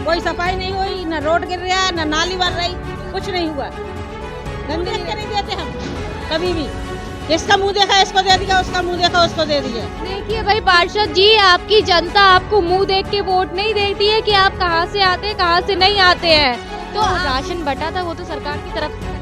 कोई सफाई नहीं हुई, न रोड गिर रहा, न नाली बन रही, कुछ नहीं हुआ। गंदगी नहीं देते हम कभी भी। जिसका मुंह देखा इसको दे दिया, उसका मुंह देखा उसको दे दिया। देखिए भाई पार्षद जी, आपकी जनता आपको मुंह देख के वोट नहीं देती है कि आप कहाँ से आते हैं कहाँ से नहीं आते हैं। तो राशन बटा था वो तो सरकार की तरफ से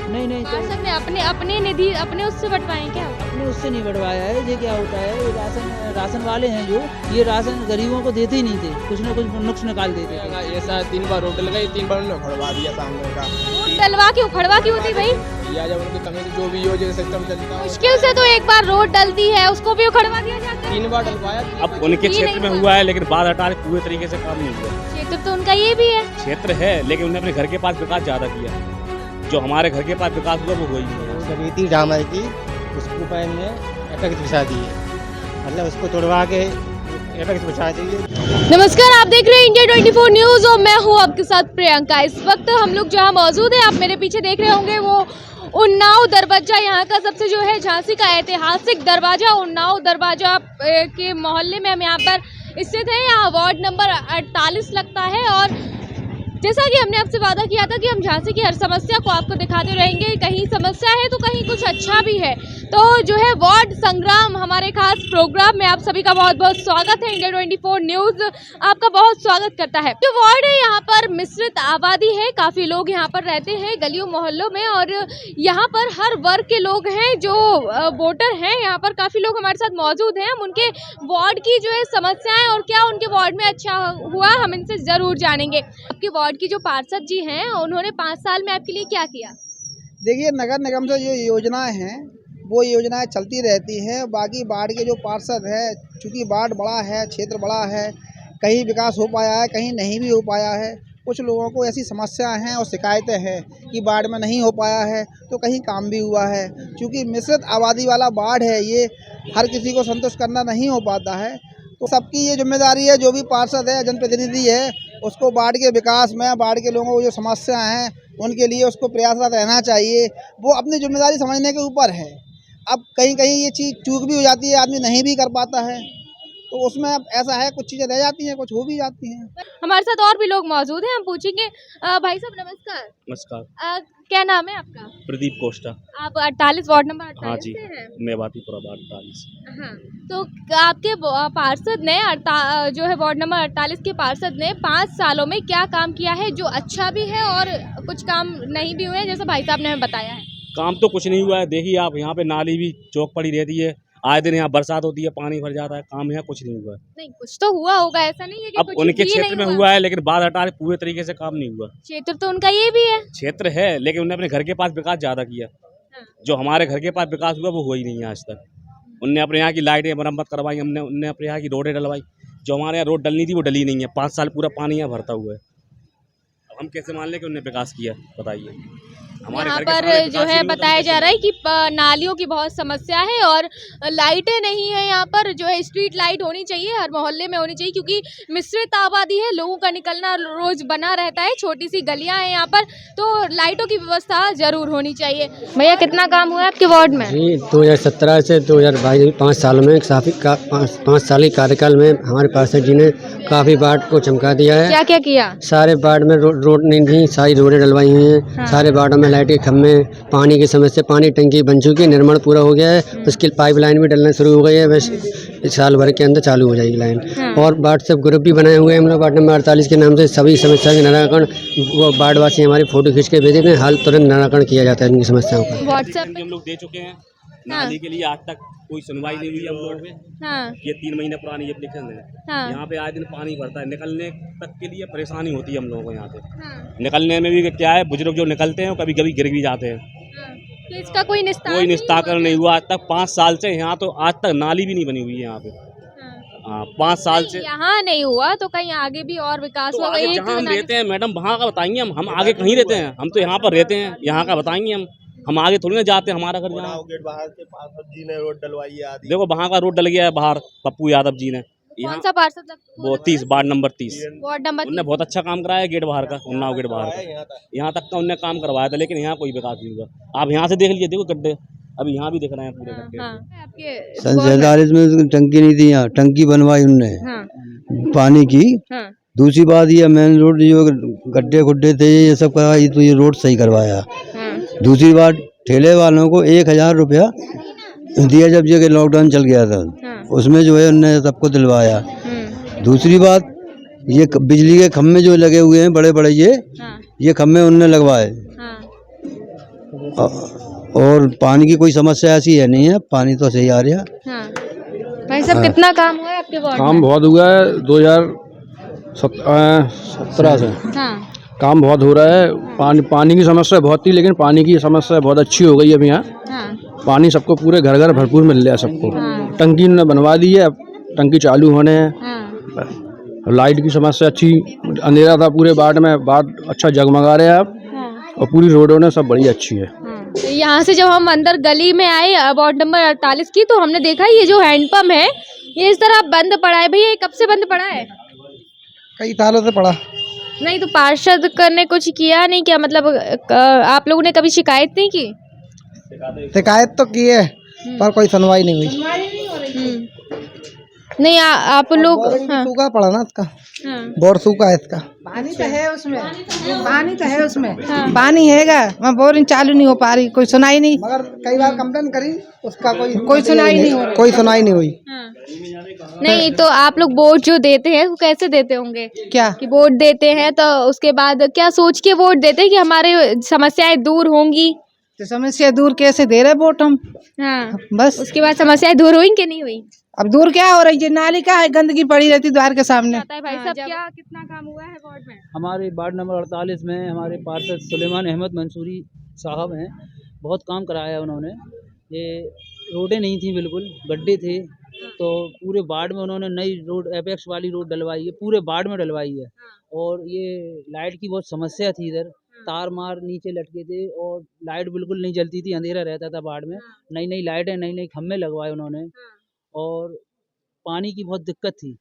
नहीं पार्षद ने अपने निधि अपने उससे बंटवाए क्या? अपने उससे नहीं बढ़वाया है। ये क्या होता है, ये राशन वाले हैं जो ये राशन गरीबों को देते ही नहीं थे, कुछ न कुछ नुक्स निकाल देते थे। ऐसा 3 बार रोड लगाई, 3 बार उन्होंने खड़वा दिया सामने का। रोड डलवा क्यों खड़वा क्यों थी भाई? या जब उनकी कमी जो भी योजना सिस्टम चलता है, मुश्किल से तो एक बार रोड डलती है, उसको भी उखड़वा दिया जाता है। 3 बार डलवाया। अब उनके क्षेत्र में हुआ है, लेकिन बाद हटा पूरे तरीके से काम नहीं हुआ। क्षेत्र तो उनका ये भी है। क्षेत्र है, लेकिन उन्होंने अपने घर के पास विकास ज्यादा किया। जो हमारे घर के पास विकास हुआ वो ही नहीं। रेती डामर की उसको पहले एपेक्स बिछा दी है, मतलब उसको तोड़वा के एपेक्स बिछा दी। नमस्कार, आप देख रहे हैं इंडिया 24 न्यूज और मैं हूं आपके साथ प्रियंका। इस वक्त हम लोग जहां मौजूद हैं, आप मेरे पीछे देख रहे होंगे वो उन्नाव दरवाजा, यहाँ का सबसे जो है झांसी का ऐतिहासिक दरवाजा उन्नाव दरवाजा के मोहल्ले में हम यहाँ पर स्थित है। यहाँ वार्ड नंबर 48 लगता है और जैसा कि हमने आपसे वादा किया था कि हम झांसी की हर समस्या को आपको दिखाते रहेंगे। कहीं समस्या है तो कहीं कुछ अच्छा भी है। तो जो है वार्ड संग्राम हमारे खास प्रोग्राम में आप सभी का बहुत बहुत स्वागत है। इंडिया 24 न्यूज आपका बहुत स्वागत करता है। जो वार्ड है यहाँ पर मिश्रित आबादी है, काफी लोग यहाँ पर रहते हैं गलियों मोहल्लों में और यहाँ पर हर वर्ग के लोग हैं जो वोटर हैं। यहाँ पर काफी लोग हमारे साथ मौजूद हैं। हम उनके वार्ड की जो है समस्याएं और क्या उनके वार्ड में अच्छा हुआ हम इनसे जरूर जानेंगे। आपके वार्ड की जो पार्षद जी हैं उन्होंने 5 साल में आपके लिए क्या किया? देखिए, नगर निगम से जो योजनाएं हैं वो योजनाएं चलती रहती हैं। बाकी वार्ड के जो पार्षद है, चूँकि वार्ड बड़ा है, क्षेत्र बड़ा है, कहीं विकास हो पाया है, कहीं नहीं भी हो पाया है। कुछ लोगों को ऐसी समस्याएं हैं और शिकायतें हैं कि वार्ड में नहीं हो पाया है, तो कहीं काम भी हुआ है। क्योंकि मिश्रित आबादी वाला वार्ड है, ये हर किसी को संतुष्ट करना नहीं हो पाता है। तो सबकी ये जिम्मेदारी है, जो भी पार्षद है, जनप्रतिनिधि है, उसको वार्ड के विकास में, वार्ड के लोगों को जो समस्याएं हैं उनके लिए उसको प्रयासरत रहना चाहिए। वो अपनी जिम्मेदारी समझने के ऊपर है। अब कहीं कहीं ये चीज़ चूक भी हो जाती है, आदमी नहीं भी कर पाता है, तो उसमें अब ऐसा है कुछ चीज़ें रह जाती हैं, कुछ हो भी जाती हैं। हमारे साथ और भी लोग मौजूद हैं, हम पूछेंगे। भाई साहब नमस्कार। नमस्कार। क्या नाम है आपका? प्रदीप कोष्टा। आप 48 वार्ड नंबर 48 हाँ जी, से हैं? मेवातीपुरा वार्ड 48। हाँ, तो आपके पार्षद ने जो है वार्ड नंबर 48 के पार्षद ने 5 सालों में क्या काम किया है जो अच्छा भी है और कुछ काम नहीं भी हुए हैं, जैसा भाई साहब ने हमें बताया है? काम तो कुछ नहीं हुआ है। देखिए आप, यहाँ पे नाली भी चौक पड़ी रहती है, आए दिन यहाँ बरसात होती है, पानी भर जाता है। काम यहाँ कुछ नहीं हुआ है। नहीं, कुछ तो हुआ होगा, ऐसा नहीं है कि अब कुछ उनके भी क्षेत्र में नहीं हुआ है, लेकिन बाद हटा पूरे तरीके से काम नहीं हुआ। क्षेत्र तो उनका ये भी है। क्षेत्र है, लेकिन उन्होंने अपने घर के पास विकास ज्यादा किया। हाँ। जो हमारे घर के पास विकास हुआ वो हुआ ही नहीं है आज तक। उनने अपने यहाँ की लाइटें मरम्मत करवाई, उनने अपने यहाँ की रोडें डलवाई। जो हमारे यहाँ रोड डलनी थी वो डली नहीं है। 5 साल पूरा पानी यहाँ भरता हुआ है। अब हम कैसे मान लें कि उनने विकास किया, बताइए। यहाँ पर जो है बताया जा रहा है कि नालियों की बहुत समस्या है और लाइटें नहीं है। यहाँ पर जो है स्ट्रीट लाइट होनी चाहिए, हर मोहल्ले में होनी चाहिए, क्योंकि मिश्रित आबादी है, लोगों का निकलना रोज बना रहता है। छोटी सी गलियां हैं यहाँ पर, तो लाइटों की व्यवस्था जरूर होनी चाहिए। भैया कितना काम हुआ है आपके वार्ड में? जी 2017 से 2022 5 साल में काफ़ी 5 साल के कार्यकाल में हमारे पार्षद जी ने काफ़ी वार्ड को चमका दिया है। क्या क्या किया? सारे वार्ड में रोड नहीं थी, सारी रोडें डलवाई हुई हैं। हाँ। सारे वार्डों में लाइट के खम्भे, पानी की समस्या, पानी टंकी बन चुकी है, निर्माण पूरा हो गया है। उसकी पाइपलाइन भी डलना शुरू हो गई है, बस इस साल भर के अंदर चालू हो जाएगी लाइन। हाँ। और व्हाट्सएप ग्रुप भी बनाए हुए हैं हम लोग वार्ड नंबर 48 के नाम से। सभी समस्या के निराकरण वो वार्डवासी हमारी फोटो खींच के भेजे थे, हाल तुरंत निराकरण किया जाता है इनकी समस्याओं का। व्हाट्सएप हम लोग दे चुके हैं। नाली के लिए आज तक कोई सुनवाई नहीं हुई हम लोगों पे। हाँ। ये 3 महीने पुरानी एप्लीकेशन है। हाँ। यहाँ पे आए दिन पानी भरता है, निकलने तक के लिए परेशानी होती है हम लोगों को यहाँ पे। हाँ। निकलने में भी क्या है, बुजुर्ग जो निकलते हैं कभी कभी गिर भी जाते हैं। हाँ। तो इसका कोई निस्तारण नहीं हुआ आज तक। 5 साल से यहाँ तो आज तक नाली भी नहीं बनी हुई है यहाँ पे। हाँ, 5 साल से यहाँ नहीं हुआ तो कहीं आगे भी और विकास तो होगा। आगे जहाँ हम रहते हैं मैडम, वहाँ का बताएंगे हम आगे कहीं रहते हैं, हम तो यहाँ पर रहते हैं, यहाँ का बताएंगे हम आगे थोड़ी ना जाते हैं। हमारा घर जहाँ गेट बाहर के पार्षद जी ने रोड डलवाई है आदि। देखो वहाँ का रोड डल गया है बाहर, पप्पू यादव जी ने। कौन सा पार्षद? वो 30 वार्ड नंबर 30 वार्ड नंबर उनने बहुत अच्छा काम कराया गेट बाहर का, उन्नाव गेट बाहर का। यहाँ तक का उनने काम करवाया था, लेकिन यहाँ कोई विकास नहीं हुआ। आप यहाँ से देख लीजिए, देखो गड्ढे अभी यहाँ भी दिख रहे हैं पूरे गड्ढे। सन 47 में टंकी नहीं थी, यहाँ टंकी बनवाई उनने पानी की। दूसरी बात ये मेन रोड जो गड्ढे गुड्ढे थे ये सब का तो ये रोड सही करवाया। दूसरी बात ठेले वालों को 1000 रुपया दिया जब ये लॉकडाउन चल गया था, उसमें जो है उनने सबको दिलवाया। दूसरी बात ये बिजली के खम्भे जो लगे हुए हैं बड़े बड़े ये खम्भे उनने लगवाए। और पानी की कोई समस्या ऐसी है नहीं है, पानी तो सही आ रहा है। भाई साहब कितना काम हुआ है आपके वार्ड काम में? बहुत हुआ है 2017 से काम बहुत हो रहा है। पानी की समस्या बहुत थी, लेकिन पानी की समस्या बहुत अच्छी हो गई है अभी यहाँ। पानी सबको पूरे घर घर भरपूर मिल रहा है सबको। टंकी ने बनवा दी है, टंकी चालू होने हैं। लाइट की समस्या अच्छी, अंधेरा था पूरे वार्ड में, वार्ड अच्छा जगमगा रहे हैं आप। और पूरी रोडों ने सब बड़ी अच्छी है। यहाँ से जब हम अंदर गली में आए वार्ड नंबर 48 की, तो हमने देखा ये जो हैंडपंप है ये इस तरह बंद पड़ा है। भैया ये कब से बंद पड़ा है? कई सालों से पड़ा। नहीं तो पार्षद ने कुछ किया नहीं क्या? मतलब आप लोगों ने कभी शिकायत नहीं की? शिकायत तो की है पर कोई सुनवाई नहीं हुई। नहीं आप लोग सूखा पड़ा ना इसका, बोर सूखा है इसका। पानी तो है उसमें, पानी तो है उसमें, पानी हैगा, वहाँ बोरिंग चालू नहीं हो पा रही, कोई सुनाई नहीं। मगर कई बार कंप्लेन करी, उसका कोई सुनाई नहीं हो रही, कोई सुनाई नहीं हुई। नहीं तो आप लोग वोट जो देते हैं वो कैसे देते होंगे? क्या कि वोट देते हैं तो उसके बाद क्या सोच के वोट देते हैं कि हमारे समस्याएं दूर होंगी? तो समस्या दूर कैसे दे रहे वोट हम? हाँ, बस उसके बाद समस्याएं दूर हुई कि नहीं हुई? अब दूर क्या हो रही है? नाली का है, गंदगी पड़ी रहती द्वार के सामने। भाई साहब क्या कितना काम हुआ है वार्ड में? हमारे वार्ड नंबर 48 में हमारे पार्षद सुलेमान अहमद मंसूरी साहब हैं, बहुत काम कराया उन्होंने। ये रोडें नहीं थी, बिल्कुल गड्ढे थे, तो पूरे वार्ड में उन्होंने नई रोड एपेक्स वाली रोड डलवाई है, पूरे वार्ड में डलवाई है। और ये लाइट की बहुत समस्या थी, इधर तार मार नीचे लटके थे और लाइट बिल्कुल नहीं जलती थी, अंधेरा रहता था वार्ड में। नई नई लाइटें, नई नई खम्भे लगवाए उन्होंने। और पानी की बहुत दिक्कत थी,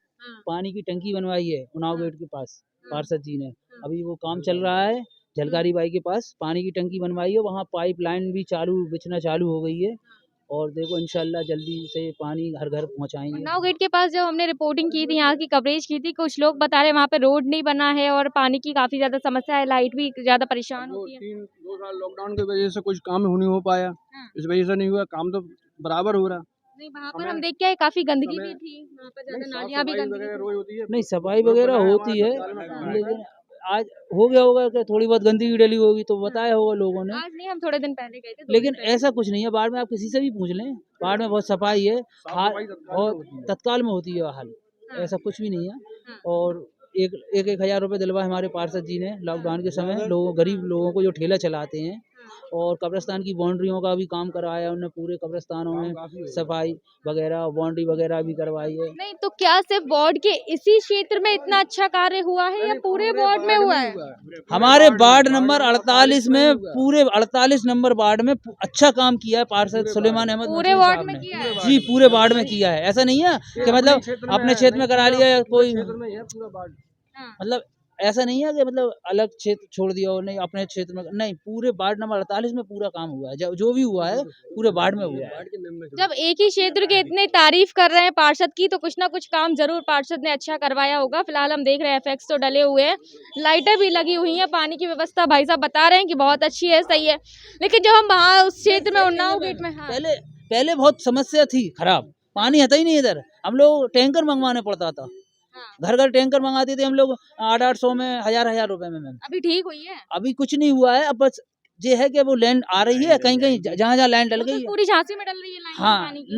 पानी की टंकी बनवाई है उनाव गेट के पास पार्षद जी ने। अभी वो काम चल रहा है, झलकारी बाई के पास पानी की टंकी बनवाई है, वहाँ पाइप लाइन भी बिछना चालू हो गई है। और देखो इंशाल्लाह जल्दी से पानी घर घर पहुँचाएंगे। उन्नाव गेट के पास जब हमने रिपोर्टिंग की थी, यहाँ की कवरेज की थी, कुछ लोग बता रहे वहाँ पे रोड नहीं बना है और पानी की काफी ज्यादा समस्या है, लाइट भी ज्यादा परेशान होती है। 2 साल लॉकडाउन की वजह से कुछ काम नहीं हो पाया, इस वजह से नहीं हुआ काम, तो बराबर हो रहा। नहीं वहाँ पर हम देख के आए काफी गंदगी भी थी, वहाँ पर ज्यादा नालियाँ भी गंदगी रोज होती है। नहीं सफाई वगैरह होती है, लेकिन आज हो गया होगा कि थोड़ी बहुत गंदगी डली होगी तो बताया होगा लोगों ने। आज नहीं, हम थोड़े दिन पहले गए थे। लेकिन ऐसा कुछ नहीं है, बाढ़ में आप किसी से भी पूछ लें, बाढ़ में बहुत सफाई है और तत्काल में होती है हल, ऐसा कुछ भी नहीं है। और एक 1000 रुपये दिलवाए हमारे पार्षद जी ने लॉकडाउन के समय गरीब लोगों को जो ठेला चलाते हैं। और कब्रिस्तान की बाउंड्रियों का भी काम कराया उन्होंने, पूरे कब्रिस्तानों में सफाई वगैरह बाउंड्री वगैरह भी करवाई है। नहीं तो क्या सिर्फ वार्ड के इसी क्षेत्र में इतना अच्छा कार्य हुआ है या पूरे वार्ड में हुआ है? हमारे वार्ड नंबर 48 में, पूरे 48 नंबर वार्ड में अच्छा काम किया है पार्षद सुलेमान अहमद पूरे वार्ड में किया है? जी पूरे वार्ड में किया है। ऐसा नहीं है कि मतलब अपने क्षेत्र में करा लिया या कोई, मतलब ऐसा नहीं है कि मतलब अलग क्षेत्र छोड़ दिया और नहीं अपने क्षेत्र में, नहीं, पूरे वार्ड नंबर 48 में पूरा काम हुआ है, जो भी हुआ है पूरे वार्ड में हुआ है। जब एक ही क्षेत्र के इतने तारीफ कर रहे हैं पार्षद की, तो कुछ ना कुछ काम जरूर पार्षद ने अच्छा करवाया होगा। फिलहाल हम देख रहे हैं एफएक्स तो डले हुए हैं, लाइटें भी लगी हुई हैं, पानी की व्यवस्था भाई साहब बता रहे हैं कि बहुत अच्छी है, सही है। लेकिन जब हम वहाँ उस क्षेत्र में उन्नाव गेट में, हाँ। पहले बहुत समस्या थी खराब, पानी आता ही नहीं इधर, हम लोग टैंकर मंगवाने पड़ता था, घर घर टैंकर मंगाते थे हम लोग 800 में, 1000 रुपए में। मैम अभी ठीक हुई है? अभी कुछ नहीं हुआ है, अब बस ये है कि वो लैंड आ रही है, कहीं कहीं जहाँ जहाँ लैंड डल गई है, पूरी झांसी में डल रही है लाइन हाँ। पानी की।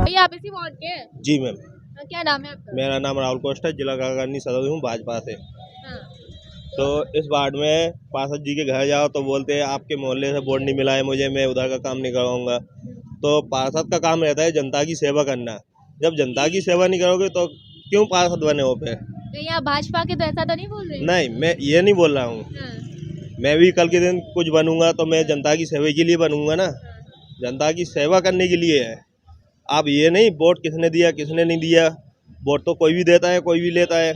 भैया आप इसी वार्ड के हैं? जी मैम, क्या नाम है आपका? मेरा नाम राहुल कोस्टा, जिला कागनी सदस्य हूँ भाजपा से। हाँ। तो इस वार्ड में पार्षद जी के घर जाओ तो बोलते हैं आपके मोहल्ले से वोट नहीं मिला है मुझे, मैं उधर का काम नहीं करवाऊंगा। तो पार्षद का काम रहता है जनता की सेवा करना, जब जनता की सेवा नहीं करोगे तो क्यों पार्षद बने हो पे? तो यहाँ भाजपा के तो ऐसा तो नहीं बोल रहे? नहीं, मैं ये नहीं बोल रहा हूँ। मैं भी कल के दिन कुछ बनूंगा तो मैं जनता की सेवा के लिए बनूंगा ना, जनता की सेवा करने के लिए है। आप ये नहीं वोट किसने दिया किसने नहीं दिया, वोट तो कोई भी देता है कोई भी लेता है,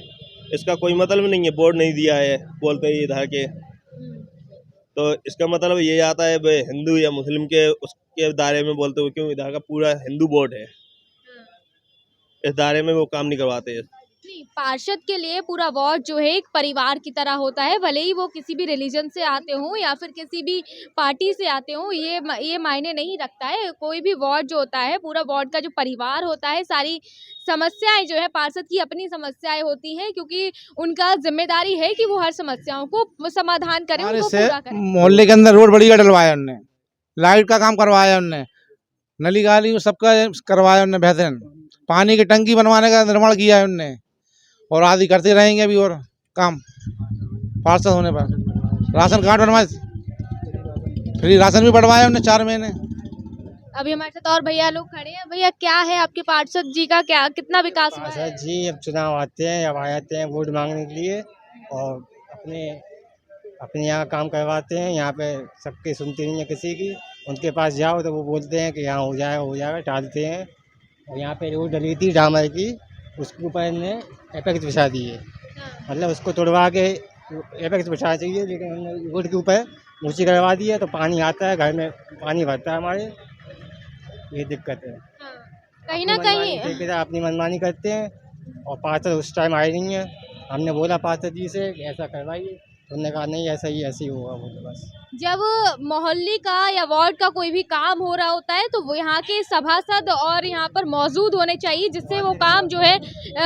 इसका कोई मतलब नहीं है वोट नहीं दिया है बोलते ही इधर के। तो इसका मतलब ये आता है भाई हिंदू या मुस्लिम के उसके दायरे में बोलते हो, क्यों इधर का पूरा हिंदू वोट है, इस दायरे में वो काम नहीं करवाते। नहीं, पार्षद के लिए पूरा वार्ड जो है एक परिवार की तरह होता है, भले ही वो किसी भी रिलीजन से आते हों या फिर किसी भी पार्टी से आते हों, ये मायने नहीं रखता है। कोई भी वार्ड जो होता है, पूरा वार्ड का जो परिवार होता है, सारी समस्याएं जो है पार्षद की अपनी समस्याएं होती हैं, क्योंकि उनका जिम्मेदारी है कि वो हर समस्याओं को समाधान करें, उनको पूरा करें। मोहल्ले के अंदर रोड बढ़िया डलवाया उनने, लाइट का काम करवाया उनने, नली गाली सबका करवाया उनने बेहतरीन, पानी की टंकी बनवाने का निर्माण किया है उनने, और आदि करते रहेंगे अभी और काम पार्षद होने पर। राशन कार्ड बनवाए, फ्री राशन भी बढ़वाया उन्होंने 4 महीने। अभी हमारे साथ और भैया लोग खड़े हैं। भैया, क्या है आपके पार्षद जी का, क्या कितना विकास हुआ है? पार्षद जी अब चुनाव आते हैं, अब आ जाते हैं वोट मांगने के लिए और अपने यहाँ काम करवाते हैं। यहाँ पे सबके सुनते नहीं है किसी की, उनके पास जाओ तो वो बोलते हैं कि यहाँ हो जाएगा टालते हैं। और यहाँ पे रोड डली थी डामर की, उसके ऊपर ने एपेक्स बिछा दी है, मतलब उसको तोड़वा के एपेक्स बिछा चाहिए, लेकिन हमने रोड के ऊपर ऊँची करवा दी है तो पानी आता है, घर में पानी भरता है हमारे, ये दिक्कत है। कहीं ना कहीं ठेकेदार अपनी मनमानी करते हैं और पार्षद उस टाइम आए नहीं है। हमने बोला पार्षद जी से ऐसा करवाइए, उन्होंने कहा नहीं ऐसा ही होगा, वो तो बस। जब मोहल्ले का या वार्ड का कोई भी काम हो रहा होता है तो वो यहाँ के सभासद और यहाँ पर मौजूद होने चाहिए, जिससे वो काम जो है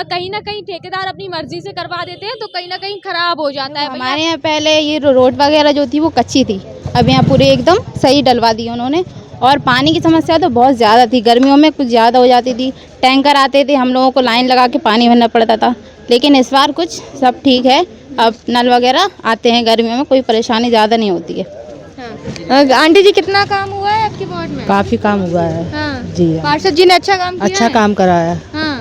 कहीं ना कहीं ठेकेदार अपनी मर्जी से करवा देते हैं तो कहीं ना कहीं खराब हो जाता है। हमारे यहाँ पहले ये रोड वगैरह जो थी वो कच्ची थी, अब यहाँ पूरे एकदम सही डलवा दी उन्होंने। और पानी की समस्या तो बहुत ज़्यादा थी, गर्मियों में कुछ ज़्यादा हो जाती थी, टैंकर आते थे, हम लोगों को लाइन लगा के पानी भरना पड़ता था। लेकिन इस बार कुछ सब ठीक है, अब नल वगैरह आते हैं, गर्मियों में कोई परेशानी ज़्यादा नहीं होती है। हाँ। आंटी जी, कितना काम हुआ है आपके वार्ड में? काफी काम हुआ है। हाँ। जी, पार्षद जी ने अच्छा काम किया अच्छा है? काम कराया। हाँ।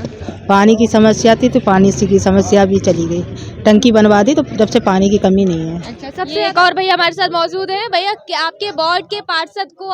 पानी की समस्या थी तो पानी की समस्या भी चली गई, टंकी बनवा दी तो जब से पानी की कमी नहीं है। अच्छा, सबसे एक और भैया हमारे साथ मौजूद हैं। भैया, आपके वार्ड के पार्षद को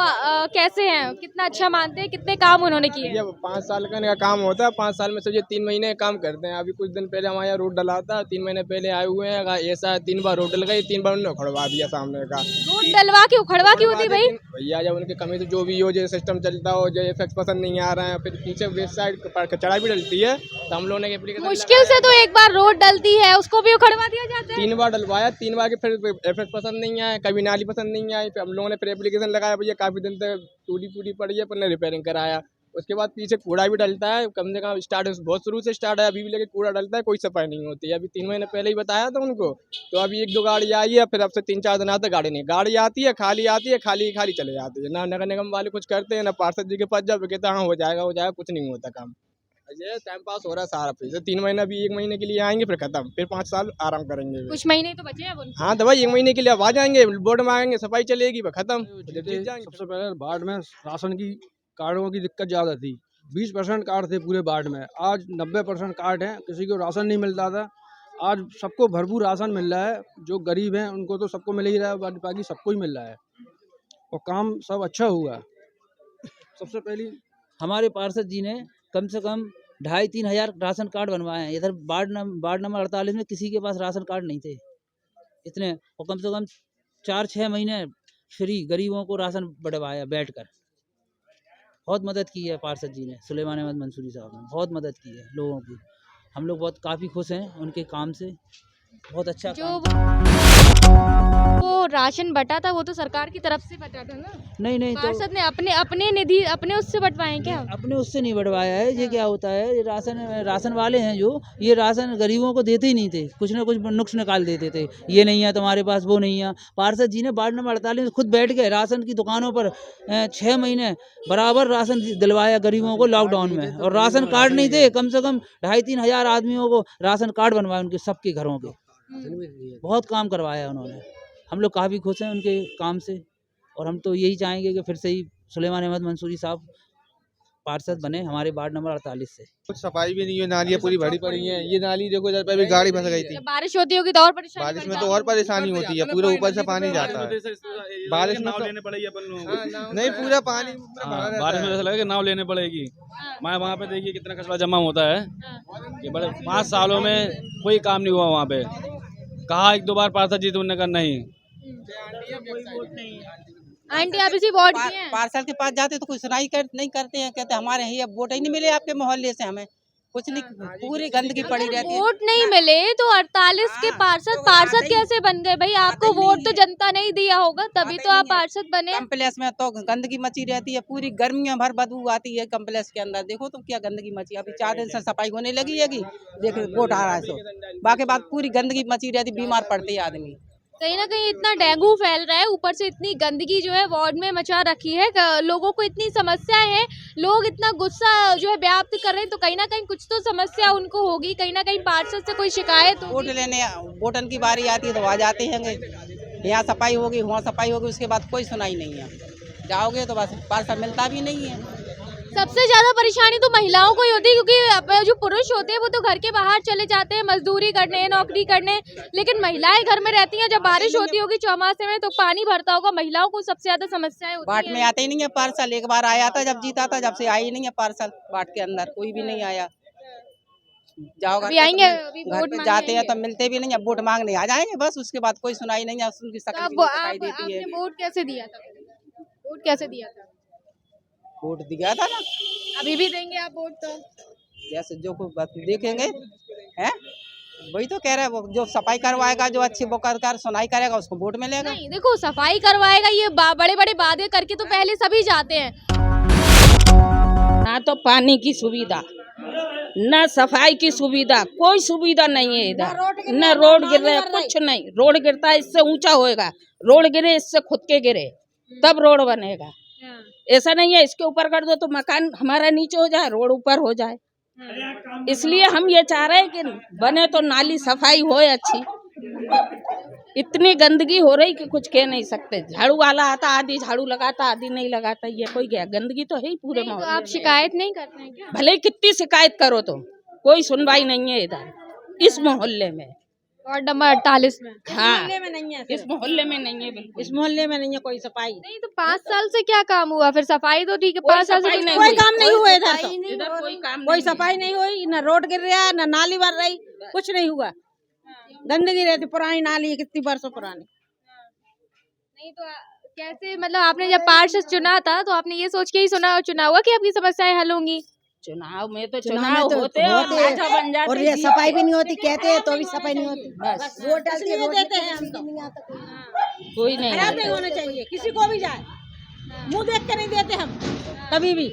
कैसे हैं, कितना अच्छा मानते हैं, कितने काम उन्होंने किए? 5 साल का काम होता है, 5 साल में से 3 महीने काम करते हैं। अभी कुछ दिन पहले हमारे यहाँ रोड डला था, 3 महीने पहले आए हुए हैं, ऐसा 3 बार रोड डल गई, 3 बार उन्होंने उखड़वा दिया सामने का। रोड डलवा के उखड़वा क्यों होती भाई? भैया जब उनकी कमी तो जो भी हो, जो सिस्टम चलता हो, जो इफेक्ट पसंद नहीं आ रहा है, फिर पीछे वेस्ट साइड कचरा भी डलती है, तो हम लोगों ने मुश्किल से तो एक बार रोड डलती है, उसको भी उखड़वा दिया जाता है। 3 बार डलवाया, 3 बार के फिर इफेक्ट पसंद नहीं आया, कभी नाली पसंद नहीं आई, फिर हम लोगों ने फिर एप्लीकेशन लगाया, भैया काफी दिन तक टूटी पड़ी है, फिर ने रिपेयरिंग कराया। उसके बाद पीछे कूड़ा भी डलता है, कम से कम स्टार्ट बहुत शुरू से स्टार्ट है, अभी भी लेके कूड़ा डलता है, कोई सफाई नहीं होती है। अभी 3 महीने पहले ही बताया था उनको, तो अभी 1-2 गाड़ी आई है, फिर अब से 3-4 दिन आते गाड़ी नहीं, गाड़ी आती है खाली चले जाती है। ना नगर निगम वाले कुछ करते हैं, ना पार्षद जी के पास जब कहते हाँ हो जाएगा, कुछ नहीं होता काम। ये टाइम पास हो रहा है सारा, फिर 3 महीना भी 1 महीने के लिए आएंगे, फिर खत्म, फिर 5 साल आराम करेंगे। कुछ महीने तो बचे हैं अब उनके। हाँ तो भाई 1 महीने के लिए अब आ जाएंगे, बोर्ड में आएंगे, सफाई चलेगी, खत्म। सबसे पहले वार्ड में राशन की कार्डों की दिक्कत ज़्यादा थी, 20% कार्ड थे पूरे वार्ड में, आज 90% कार्ड हैं, किसी को राशन नहीं मिलता था, आज सबको भरपूर राशन मिल रहा है। जो गरीब हैं उनको तो सबको मिल ही रहा है, बाकी सबको ही मिल रहा है और काम सब अच्छा हुआ है। सबसे पहले हमारे पार्षद जी ने कम से कम 2,500-3 हज़ार राशन कार्ड बनवाए हैं। इधर वार्ड नंबर 48 में किसी के पास राशन कार्ड नहीं थे इतने, और कम से कम 4-6 महीने फ्री गरीबों को राशन बंटवाया बैठकर। बहुत मदद की है पार्षद जी ने, सुलेमान अहमद मंसूरी साहब ने बहुत मदद की है लोगों की। हम लोग बहुत काफ़ी खुश हैं उनके काम से, बहुत अच्छा वो राशन बटा था, वो तो सरकार की तरफ से बटा था ना? नहीं पार्षद ने अपने निधि अपने उससे बंटवाए क्या? अपने उससे नहीं बंटवाया है। ये क्या होता है, ये राशन वाले हैं जो ये राशन गरीबों को देते ही नहीं थे, कुछ ना कुछ नुक्स निकाल देते थे, ये नहीं है तुम्हारे पास, वो नहीं है। पार्षद जी ने वार्ड नंबर 48 में खुद बैठ गए, राशन की दुकानों पर 6 महीने बराबर राशन दिलवाया गरीबों को लॉकडाउन में, और राशन कार्ड नहीं थे, कम से कम 2,500-3 हज़ार आदमियों को राशन कार्ड बनवाए उनके सबके घरों के। बहुत काम करवाया उन्होंने, हम लोग काफ़ी खुश हैं उनके काम से, और हम तो यही चाहेंगे कि फिर से ही सुलेमान अहमद मंसूरी साहब पार्षद बने हमारे वार्ड नंबर 48 से। कुछ सफाई भी नहीं है, नालियाँ पूरी भरी पड़ी हैं। ये नाली देखो, जब भी गाड़ी फंस गई थी, बारिश होती होगी तो और परेशानी, बारिश में तो और परेशानी होती है, पूरे ऊपर से पानी जाता है। बारिश में लेने पड़ेगी अपन लोगों को, नहीं पूरा पानी बारिश में ऐसा लगेगा कि नाव लेने पड़ेगी। मैं वहाँ पे देखिए कितना कचरा जमा होता है, ये बड़े 5 सालों में कोई काम नहीं हुआ वहाँ पे। कहा 1-2 बार पार्षद जी तो उन्होंने कहा नहीं। आंटी आप इसी वार्ड की हैं? पार्षद के पास जाते तो कोई सुनाई नहीं करते हैं, कहते हमारे यहाँ वोट ही नहीं मिले आपके मोहल्ले से हमें, कुछ नहीं, पूरी गंदगी पड़ी रहती है। वोट नहीं मिले तो 48 के पार्षद कैसे बन गए भाई? आपको वोट तो जनता नहीं दिया होगा, तभी तो आप पार्षद बने। कम्प्लेक्स में तो गंदगी मची रहती है, पूरी गर्मियों भर बदबू आती है कम्प्लेक्स के अंदर। देखो तुम क्या गंदगी मची, अभी 4 दिन से सफाई होने लगी है, देखो वोट आ रहा है तो बाकी बात पूरी गंदगी मची रहती, बीमार पड़ते हैं आदमी। कहीं ना कहीं इतना डेंगू फैल रहा है, ऊपर से इतनी गंदगी जो है वार्ड में मचा रखी है, लोगों को इतनी समस्या है, लोग इतना गुस्सा जो है व्याप्त कर रहे हैं, तो कहीं ना कहीं कुछ तो समस्या उनको होगी, कहीं ना कहीं पार्षद से कोई शिकायत होगी। वोट लेने वोटन की बारी आती है तो आ जाते हैं, यहाँ सफाई होगी वहाँ सफाई होगी, उसके बाद कोई सुनाई नहीं है। जाओगे तो बस पार्षद मिलता भी नहीं है। सबसे ज्यादा परेशानी तो महिलाओं को ही होती है, क्योंकि जो पुरुष होते हैं वो तो घर के बाहर चले जाते हैं मजदूरी करने, नौकरी करने, लेकिन महिलाएं घर में रहती हैं। जब बारिश होती होगी चौमासे में तो पानी भरता होगा, महिलाओं को सबसे ज्यादा समस्याएं होती बाट में आते ही नहीं है पार्सल। एक बार आया था जब जीता था, जब से आई ही नहीं है पार्सल। बाट के अंदर कोई भी नहीं आया। जाओ घर आएंगे, घर पे जाते हैं तो मिलते भी नहीं है, वोट मांगने आ जाएंगे बस, उसके बाद कोई सुनाई नहीं है, उनकी शक्ल भी नहीं दिखाई देती है। वोट कैसे दिया था? वोट कैसे दिया था? वोट दिया था ना, अभी भी देंगे आप वोट? तो जैसे जो कुछ देखेंगे हैं, वही तो कह रहे हैं, वो जो सफाई करवाएगा, जो अच्छी वो कर सुनाई करेगा, उसको वोट मिलेगा। नहीं देखो, सफाई करवाएगा ये बड़े बड़े वादे करके तो पहले सभी जाते हैं। ना तो पानी की सुविधा, न सफाई की सुविधा, कोई सुविधा नहीं है इधर। न रोड गिर रहे हैं, कुछ नहीं। रोड गिरता है इससे ऊंचा होएगा, रोड गिरे इससे खुद के गिरे तब रोड बनेगा। ऐसा नहीं है इसके ऊपर कर दो तो मकान हमारा नीचे हो जाए, रोड ऊपर हो जाए। इसलिए हम ये चाह रहे हैं कि बने तो नाली सफाई होए अच्छी। इतनी गंदगी हो रही कि कुछ कह नहीं सकते। झाड़ू वाला आता, आधी झाड़ू लगाता, आधी नहीं लगाता, ये कोई क्या गंदगी तो है ही पूरे तो मोहल्ले आप में। शिकायत नहीं करते हैं क्या? भले ही कितनी शिकायत करो तो कोई सुनवाई नहीं है इधर इस मोहल्ले में। वार्ड नंबर 48 में? हाँ, में नहीं है, इस मोहल्ले में नहीं है, बिल्कुल इस मोहल्ले में नहीं है कोई सफाई। नहीं तो 5 साल से क्या काम हुआ फिर? सफाई तो ठीक है, 5 साल से कोई काम नहीं हुआ इधर, तो कोई काम, कोई सफाई नहीं हुई, न रोड गिर रहा, न नाली बन रही, कुछ नहीं हुआ। गंदगी रहती, पुरानी नाली है, कितनी बरसों पुरानी। नहीं तो कैसे, मतलब आपने जब पार्षद चुना था तो आपने ये सोच के ही चुना हुआ कि आपकी समस्याएं हल होंगी? चुनाव में तो चुनाव होते हैं और राजा बन जाते, और ये सफाई भी नहीं होती, कहते हैं तो भी सफाई नहीं होती। बस वोट डालते हैं, देते हैं हम तो। कोई नहीं, खराब नहीं होना चाहिए किसी को भी जाए, मुंह देख के नहीं देते हम कभी भी।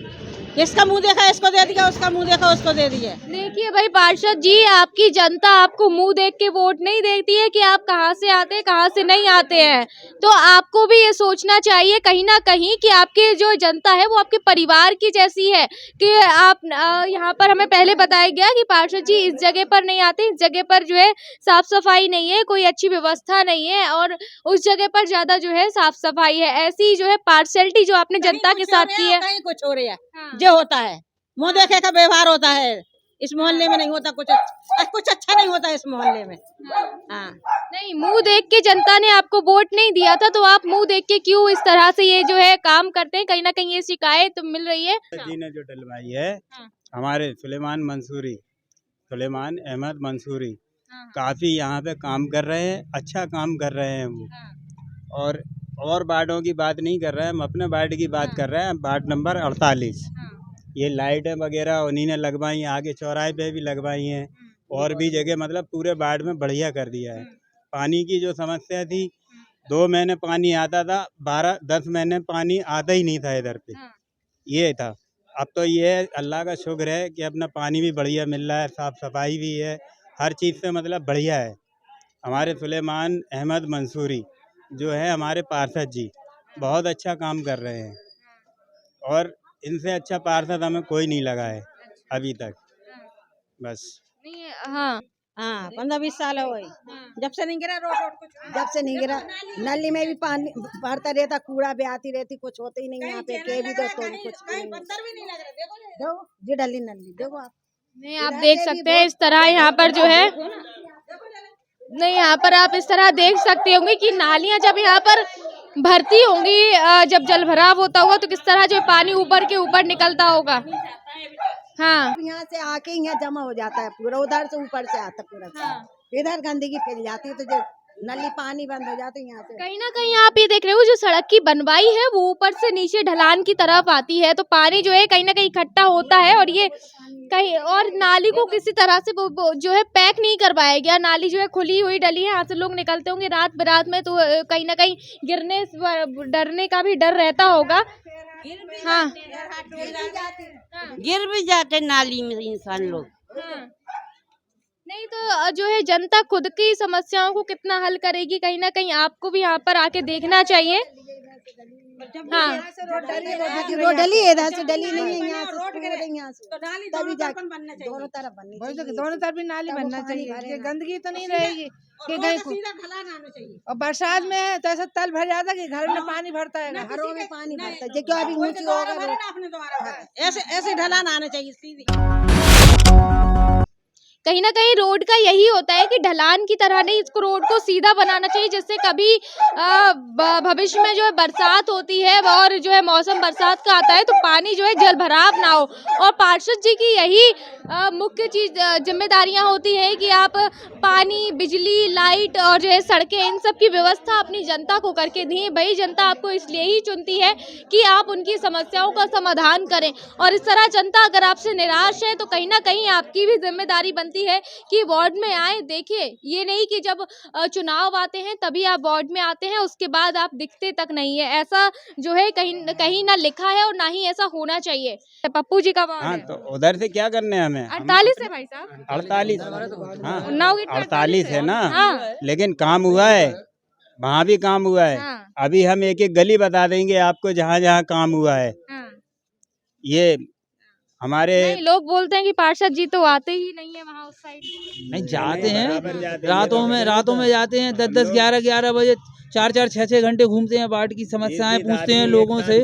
इसका मुंह देखा इसको दे दिया, उसका मुंह देखा उसको दे दिया। देखिए भाई पार्षद जी, आपकी जनता आपको मुंह देख के वोट नहीं देती है कि आप कहां से आते हैं कहां से नहीं आते हैं। तो आपको भी ये सोचना चाहिए कहीं ना कहीं कि आपकी जो जनता है वो आपके परिवार की जैसी है। कि आप यहाँ पर हमें पहले बताया गया कि पार्षद जी इस जगह पर नहीं आते, इस जगह पर जो है साफ सफाई नहीं है, कोई अच्छी व्यवस्था नहीं है, और उस जगह पर ज्यादा जो है साफ सफाई है। ऐसी जो है पार्शलिटी जो आपने जनता के साथ की है, कहीं कुछ हो रहा है, जो होता है मुंह देखे का व्यवहार होता है। इस मोहल्ले में नहीं होता कुछ अच्छा नहीं होता इस मोहल्ले में। हाँ, नहीं मुंह देख के जनता ने आपको वोट नहीं दिया था, तो आप मुंह देख के क्यों इस तरह से ये जो है काम करते हैं? कहीं ना कहीं ये शिकायत मिल रही है। जी ने जो डलवाई है हमारे सुलेमान अहमद मंसूरी काफी यहाँ पे काम कर रहे हैं, अच्छा काम कर रहे हैं वो। और वार्डों की बात नहीं कर रहे हैं, हम अपने वार्ड की बात कर रहे हैं, वार्ड नंबर 48। ये लाइटें वगैरह उन्हीं ने लगवाई हैं, आगे चौराहे पे भी लगवाई हैं, और भी जगह, मतलब पूरे वार्ड में बढ़िया कर दिया है। पानी की जो समस्या थी, 2 महीने पानी आता था, 10 महीने पानी आता ही नहीं था इधर पे, ये था। अब तो ये अल्लाह का शुक्र है कि अपना पानी भी बढ़िया मिल रहा है, साफ़ सफाई भी है, हर चीज़ से मतलब बढ़िया है। हमारे सुलेमान अहमद मंसूरी जो है हमारे पार्षद जी बहुत अच्छा काम कर रहे हैं, और इनसे अच्छा पार्षद हमें कोई नहीं लगा है अभी तक। बस नहीं, हाँ 15-20 साल हो गए जब से नहीं गिरा रोड कुछ, जब से नहीं गिरा। नली में भी पानी भरता रहता, कूड़ा भी आती रहती, कुछ होते ही नहीं यहाँ पे। के भी दो तो कुछ देखो जी डली नली देखो आप। नहीं आप देख सकते हैं इस तरह यहाँ पर जो है, नहीं यहाँ पर आप इस तरह देख सकते होंगे कि नालियाँ जब यहाँ पर भरती होंगी, जब जल भराव होता होगा तो किस तरह जो पानी ऊपर के ऊपर निकलता होगा। हाँ, यहाँ से आके यहाँ जमा हो जाता है पूरा, उधर से ऊपर से आता पूरा। इधर गंदगी फैल जाती है, तो जो नली पानी बंद हो जाते यहाँ से। कहीं ना कहीं आप ये देख रहे हो जो सड़क की बनवाई है वो ऊपर से नीचे ढलान की तरफ आती है, तो पानी जो है कहीं ना कहीं इकट्ठा होता है और ये कहीं और नाली को किसी तरह से वो जो है पैक नहीं करवाया गया। नाली जो है खुली हुई डली है, यहाँ से लोग निकलते होंगे रात बिरात में, तो कहीं ना कहीं गिरने डरने का भी डर रहता होगा। हाँ, गिर भी जाते नाली में इंसान लोग। नहीं तो जो है जनता खुद की समस्याओं को कितना हल करेगी, कहीं ना कहीं आपको भी यहाँ पर आके देखना चाहिए। हाँ, रोड डली है, इधर से डली नहीं है, यहाँ से तभी जाके दोनों तरफ बननी चाहिए। दोनों तरफ भी नाली बनना चाहिए, ये गंदगी तो नहीं रहेगी कि कहीं को। और बरसात में तो ऐसा तल भर जाता है कि घर में पानी भरता है, घरों में पानी भरता है, क्यों अभी ऊंची होगा, ऐसे ढलान आना चाहिए सीधी। कहीं ना कहीं रोड का यही होता है कि ढलान की तरह नहीं, इसको रोड को सीधा बनाना चाहिए, जिससे कभी भविष्य में जो है बरसात होती है और जो है मौसम बरसात का आता है तो पानी जो है जल भराव ना हो। और पार्षद जी की यही मुख्य चीज जिम्मेदारियां होती है कि आप पानी, बिजली, लाइट और जो है सड़कें, इन सब की व्यवस्था अपनी जनता को करके दें। भाई जनता आपको इसलिए ही चुनती है कि आप उनकी समस्याओं का समाधान करें, और इस तरह जनता अगर आपसे निराश है तो कहीं ना कहीं आपकी भी जिम्मेदारी बनती है कि वार्ड में आए, देखिए। ये नहीं कि जब चुनाव आते हैं तभी आप वार्ड में आते हैं, उसके बाद आप दिखते तक नहीं है। ऐसा जो है कहीं ना लिखा है और ना ही ऐसा होना चाहिए। पप्पू जी का वार्ड हाँ, है। तो उधर से क्या करने हमें? 48 है भाई साहब, 48। हाँ, उन्नाव की 48 है ना। हाँ। लेकिन काम हुआ है, वहाँ भी काम हुआ है। हाँ। अभी हम एक एक गली बता देंगे आपको जहाँ जहाँ काम हुआ है। हाँ। ये हमारे नहीं, लोग बोलते हैं कि पार्षद जी तो आते ही नहीं है वहाँ उस साइड। नहीं, जाते हैं रातों में जाते हैं, 10-10, 11-11 बजे, 4-4, 6-6 घंटे घूमते हैं, वार्ड की समस्याएं पूछते हैं लोगों से,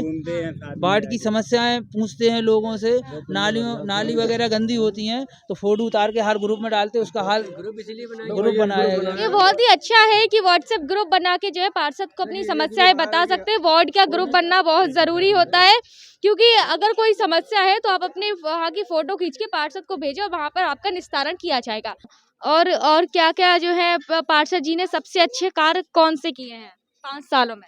वार्ड की समस्याएं पूछते हैं लोगों से। नाली वगैरह गंदी होती हैं तो फोटो उतार के हर ग्रुप में डालते हैं, उसका हाल ग्रुप बनाया गया। ये बहुत ही अच्छा है कि व्हाट्सएप ग्रुप बना के जो है पार्षद को अपनी समस्याएं बता सकते हैं। वार्ड का ग्रुप बनना बहुत जरूरी होता है, क्योंकि अगर कोई समस्या है तो आप अपने वहाँ की फोटो खींच के पार्षद को भेजो और वहाँ पर आपका निस्तारण किया जाएगा। और क्या क्या जो है पार्षद जी ने सबसे अच्छे कार्य कौन से किए हैं 5 सालों में?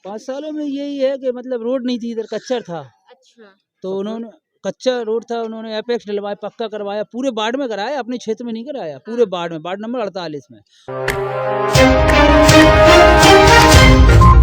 5 सालों में यही है कि मतलब रोड नहीं थी, इधर कच्चा था। अच्छा। तो उन्होंने कच्चा रोड था, उन्होंने एपेक्स डलवाया, पक्का करवाया, पूरे वार्ड में कराया, अपने क्षेत्र में नहीं कराया, पूरे वार्ड में, वार्ड नंबर 48 में।